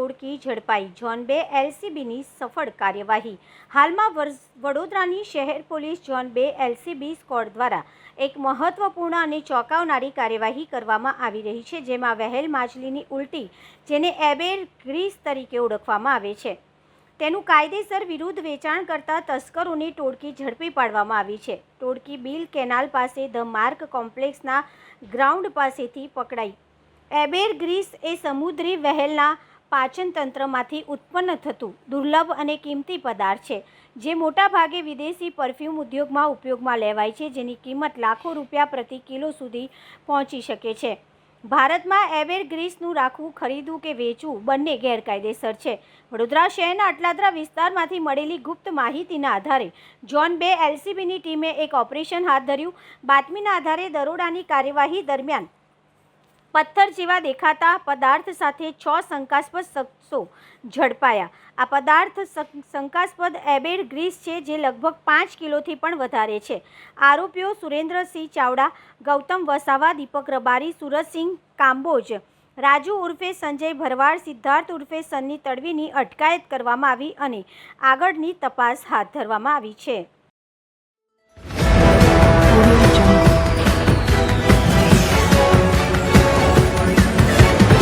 ટોળકી ઝડપાઈ. ઝોન 2 એલસીબીની સફળ કાર્યવાહી. હાલમાં વડોદરાની શહેર પોલીસ ઝોન 2 એલસીબી સ્ક્વોડ દ્વારા એક મહત્વપૂર્ણ અને ચોંકાવનારી કાર્યવાહી કરવામાં આવી રહી છે, જેમાં વહેલ માછલીની ઉલટી, જેને એબેર ગ્રીસ તરીકે ઓળખવામાં આવે છે, તેનું કાયદેસર વિરુદ્ધ વેચાણ કરતા તસ્કરોની ટોળકી ઝડપી પાડવામાં આવી છે. ટોળકી બિલ કેનાલ પાસે ધ માર્ક કોમ્પ્લેક્સના ગ્રાઉન્ડ પાસેથી પકડાઈ. એબેર ગ્રીસ એ સમુદ્રી વહેલના પાચન તંત્રમાંથી ઉત્પન્ન થતું દુર્લભ અને કિંમતી પદાર્થ છે, જે મોટાભાગે વિદેશી પરફ્યુમ ઉદ્યોગમાં ઉપયોગમાં લેવાય છે, જેની કિંમત લાખો રૂપિયા પ્રતિ કિલો સુધી પહોંચી શકે છે. ભારતમાં એબેર ગ્રીસનું રાખવું, ખરીદવું કે વેચવું બંને ગેરકાયદેસર છે. વડોદરા શહેરના અટલાદરા વિસ્તારમાંથી મળેલી ગુપ્ત માહિતીના આધારે ઝોન 2 એલસીબીની ટીમે એક ઓપરેશન હાથ ધર્યું. બાતમીના આધારે દરોડાની કાર્યવાહી દરમિયાન પથ્થર જેવા દેખાતા પદાર્થ સાથે 6 શંકાસ્પદ શખ્સો ઝડપાયા. આ પદાર્થ શંકાસ્પદ એબેર ગ્રીસ છે, જે લગભગ 5 કિલોથી પણ વધારે છે. આરોપીઓ સુરેન્દ્રસિંહ ચાવડા, ગૌતમ વસાવા, દીપક રબારી, સુરજસિંહ કાંબોજ, રાજુ ઉર્ફે સંજય ભરવાડ, સિદ્ધાર્થ ઉર્ફે સન્ની તડવીની અટકાયત કરવામાં આવી અને આગળની તપાસ હાથ ધરવામાં આવી છે.